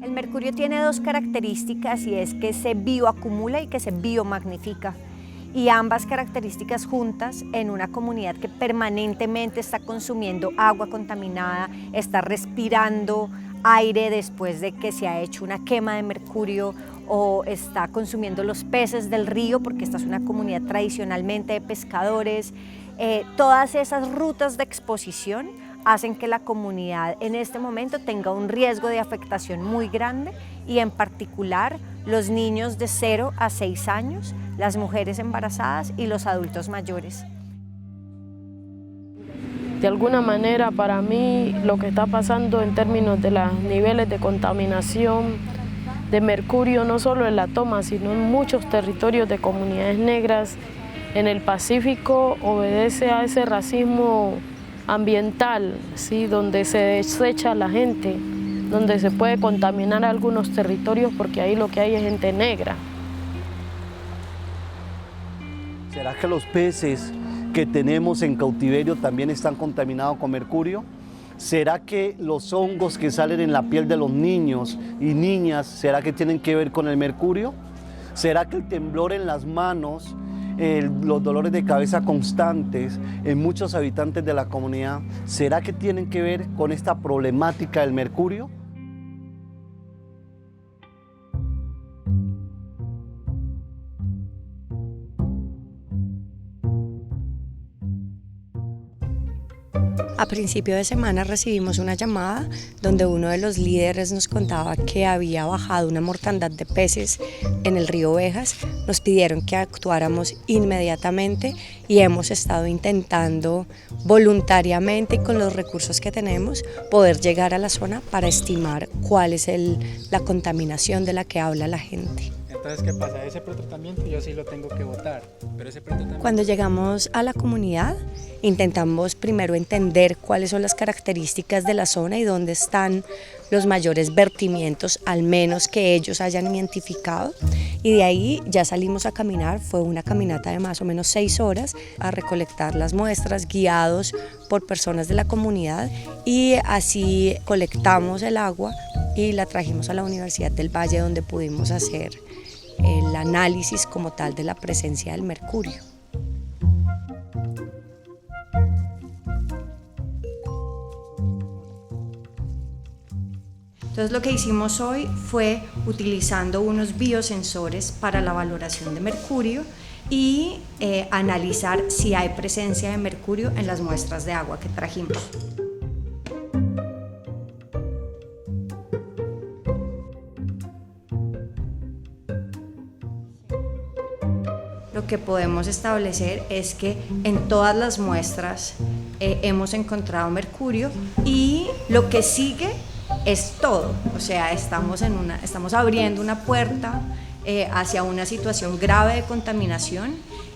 El mercurio tiene dos características y es que se bioacumula y que se biomagnifica. Y ambas características juntas en una comunidad que permanentemente está consumiendo agua contaminada, está respirando aire después de que se ha hecho una quema de mercurio o está consumiendo los peces del río porque esta es una comunidad tradicionalmente de pescadores. Todas esas rutas de exposición hacen que la comunidad en este momento tenga un riesgo de afectación muy grande y en particular los niños de 0 a 6 años, las mujeres embarazadas y los adultos mayores. De alguna manera, para mí, lo que está pasando en términos de los niveles de contaminación de mercurio, no solo en La Toma, sino en muchos territorios de comunidades negras en el Pacífico, obedece a ese racismo ambiental, ¿sí? Donde se desecha a la gente, donde se puede contaminar algunos territorios porque ahí lo que hay es gente negra. ¿Será que los peces que tenemos en cautiverio también están contaminados con mercurio? ¿Será que los hongos que salen en la piel de los niños y niñas, será que tienen que ver con el mercurio? ¿Será que el temblor en las manos, los dolores de cabeza constantes en muchos habitantes de la comunidad, será que tienen que ver con esta problemática del mercurio? A principio de semana recibimos una llamada donde uno de los líderes nos contaba que había bajado una mortandad de peces en el río Ovejas. Nos pidieron que actuáramos inmediatamente y hemos estado intentando voluntariamente y con los recursos que tenemos poder llegar a la zona para estimar cuál es la contaminación de la que habla la gente. Entonces, ¿qué pasa? Ese pretratamiento yo sí lo tengo que botar, pero ese pretratamiento... Cuando llegamos a la comunidad, intentamos primero entender cuáles son las características de la zona y dónde están los mayores vertimientos, al menos que ellos hayan identificado. Y de ahí ya salimos a caminar, fue una caminata de más o menos 6 horas, a recolectar las muestras, guiados por personas de la comunidad, y así colectamos el agua y la trajimos a la Universidad del Valle, donde pudimos hacer el análisis como tal de la presencia del mercurio. Entonces lo que hicimos hoy fue utilizando unos biosensores para la valoración de mercurio y analizar si hay presencia de mercurio en las muestras de agua que trajimos. Lo que podemos establecer es que en todas las muestras hemos encontrado mercurio y lo que sigue es todo, o sea, estamos abriendo una puerta hacia una situación grave de contaminación.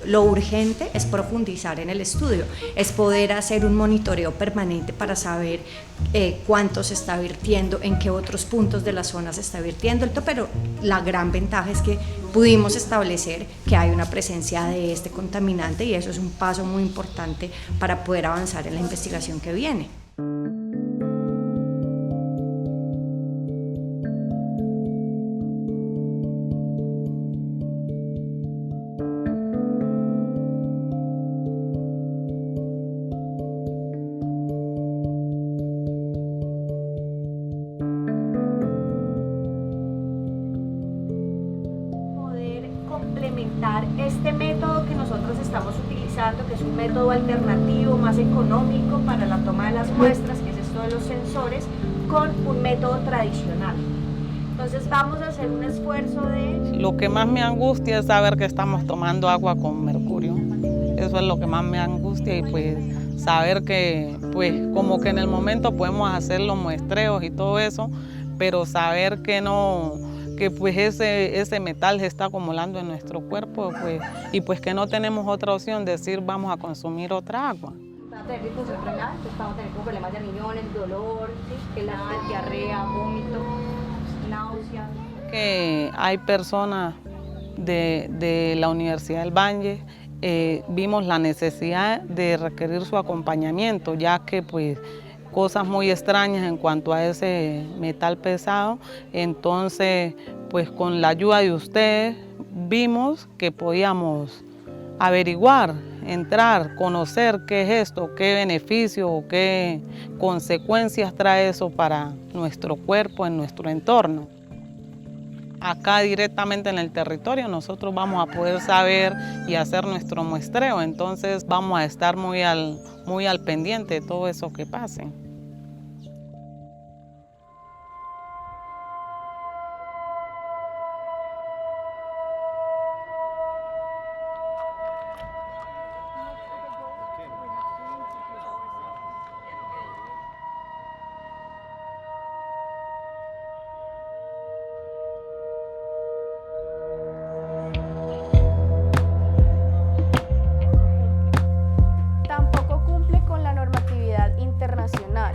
Lo urgente es profundizar en el estudio, es poder hacer un monitoreo permanente para saber cuánto se está vertiendo, en qué otros puntos de la zona se está vertiendo, pero la gran ventaja es que pudimos establecer que hay una presencia de este contaminante y eso es un paso muy importante para poder avanzar en la investigación que viene. Complementar este método que nosotros estamos utilizando, que es un método alternativo, más económico para la toma de las muestras, que es esto de los sensores, con un método tradicional. Entonces vamos a hacer un esfuerzo de... Lo que más me angustia es saber que estamos tomando agua con mercurio. Eso es lo que más me angustia y pues saber que pues como que en el momento podemos hacer los muestreos y todo eso, pero saber que no... que pues ese metal se está acumulando en nuestro cuerpo pues, y pues que no tenemos otra opción de decir vamos a consumir otra agua. Vamos a tener disfunción renal, vamos a tener problemas de riñones, dolor, diarrea, vómito, náuseas. Que hay personas de la Universidad del Valle, vimos la necesidad de requerir su acompañamiento, ya que pues cosas muy extrañas en cuanto a ese metal pesado. Entonces, pues con la ayuda de ustedes vimos que podíamos averiguar, entrar, conocer qué es esto, qué beneficio o qué consecuencias trae eso para nuestro cuerpo, en nuestro entorno. Acá directamente en el territorio nosotros vamos a poder saber y hacer nuestro muestreo, entonces vamos a estar muy al pendiente de todo eso que pase. Tampoco cumple con la normatividad internacional.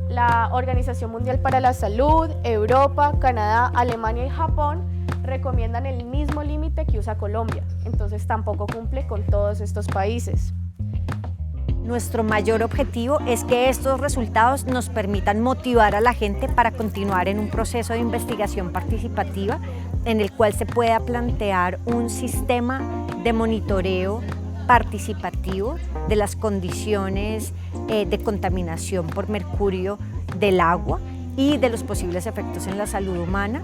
La Organización Mundial para la Salud, Europa, Canadá, Alemania y Japón recomiendan el mismo límite que usa Colombia, entonces tampoco cumple con todos estos países. Nuestro mayor objetivo es que estos resultados nos permitan motivar a la gente para continuar en un proceso de investigación participativa en el cual se pueda plantear un sistema de monitoreo participativo de las condiciones de contaminación por mercurio del agua y de los posibles efectos en la salud humana,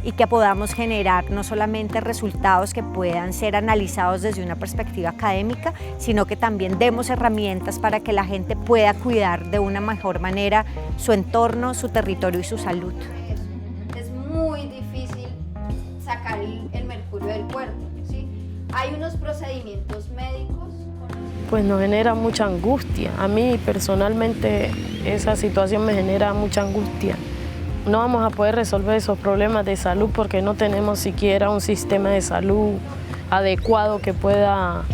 y que podamos generar no solamente resultados que puedan ser analizados desde una perspectiva académica, sino que también demos herramientas para que la gente pueda cuidar de una mejor manera su entorno, su territorio y su salud. Es muy difícil sacar el mercurio del cuerpo, ¿sí? Hay unos procedimientos médicos. Pues nos genera mucha angustia. A mí personalmente esa situación me genera mucha angustia. No vamos a poder resolver esos problemas de salud porque no tenemos siquiera un sistema de salud adecuado que pueda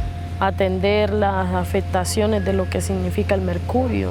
atender las afectaciones de lo que significa el mercurio.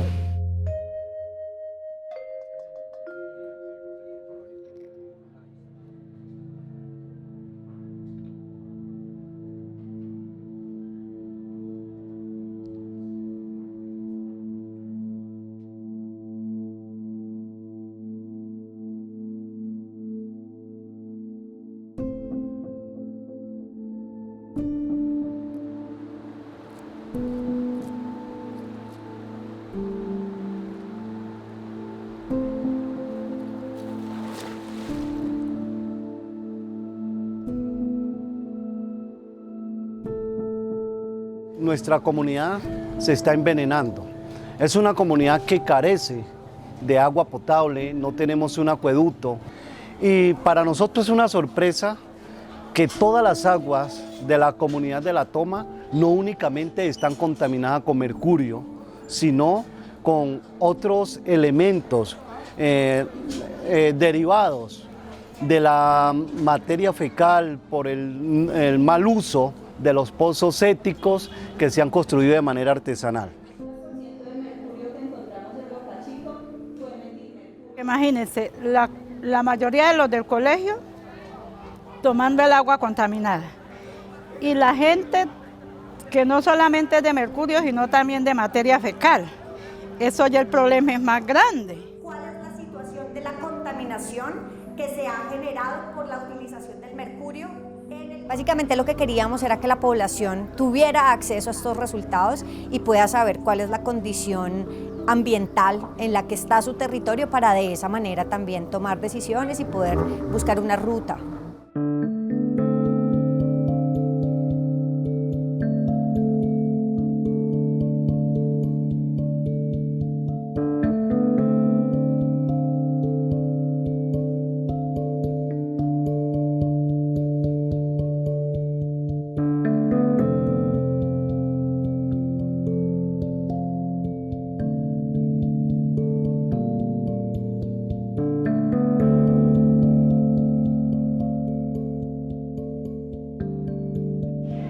Nuestra comunidad se está envenenando. Es una comunidad que carece de agua potable, no tenemos un acueducto y para nosotros es una sorpresa que todas las aguas de la comunidad de La Toma no únicamente están contaminadas con mercurio, sino con otros elementos derivados de la materia fecal por el mal uso de los pozos sépticos que se han construido de manera artesanal. Imagínense, la mayoría de los del colegio tomando el agua contaminada y la gente que no solamente es de mercurio sino también de materia fecal. Eso ya el problema es más grande. ¿Cuál es la situación de la contaminación que se ha generado por la utilización del mercurio? Básicamente lo que queríamos era que la población tuviera acceso a estos resultados y pueda saber cuál es la condición ambiental en la que está su territorio para de esa manera también tomar decisiones y poder buscar una ruta.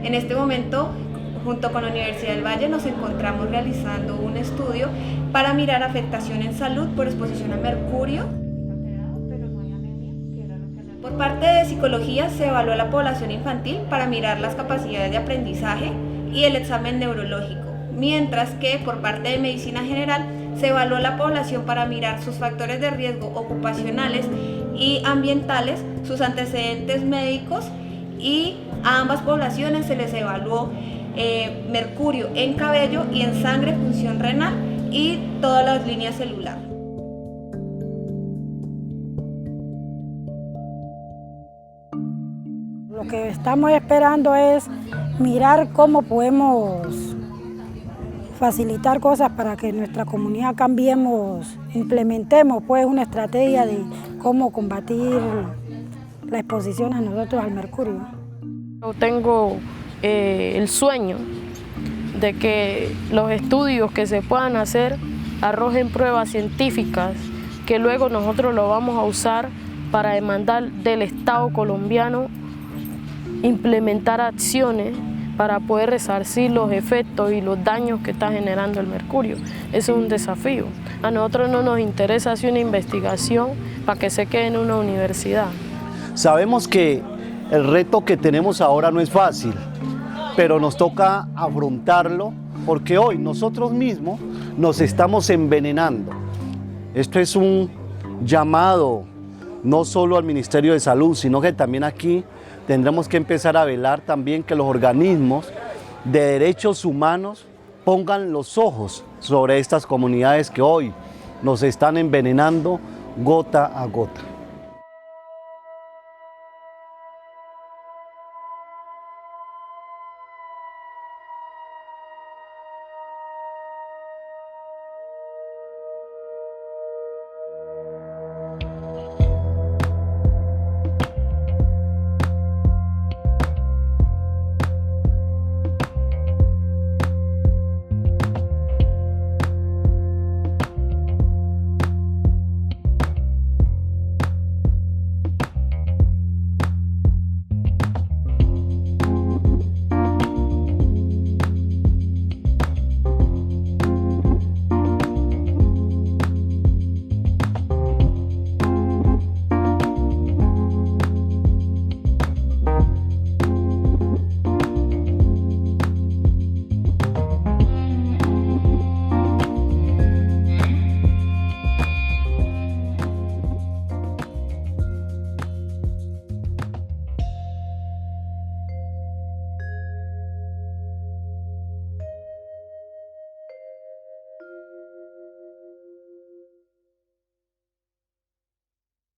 En este momento, junto con la Universidad del Valle, nos encontramos realizando un estudio para mirar afectación en salud por exposición a mercurio. Por parte de psicología se evaluó a la población infantil para mirar las capacidades de aprendizaje y el examen neurológico, mientras que por parte de medicina general se evaluó la población para mirar sus factores de riesgo ocupacionales y ambientales, sus antecedentes médicos, y a ambas poblaciones se les evaluó mercurio en cabello y en sangre, función renal y todas las líneas celulares. Lo que estamos esperando es mirar cómo podemos facilitar cosas para que nuestra comunidad implementemos pues una estrategia de cómo combatir la exposición a nosotros al mercurio. Yo tengo el sueño de que los estudios que se puedan hacer arrojen pruebas científicas que luego nosotros lo vamos a usar para demandar del Estado colombiano implementar acciones para poder resarcir los efectos y los daños que está generando el mercurio. Eso es un desafío. A nosotros no nos interesa hacer una investigación para que se quede en una universidad. Sabemos que el reto que tenemos ahora no es fácil, pero nos toca afrontarlo porque hoy nosotros mismos nos estamos envenenando. Esto es un llamado no solo al Ministerio de Salud, sino que también aquí tendremos que empezar a velar también que los organismos de derechos humanos pongan los ojos sobre estas comunidades que hoy nos están envenenando gota a gota.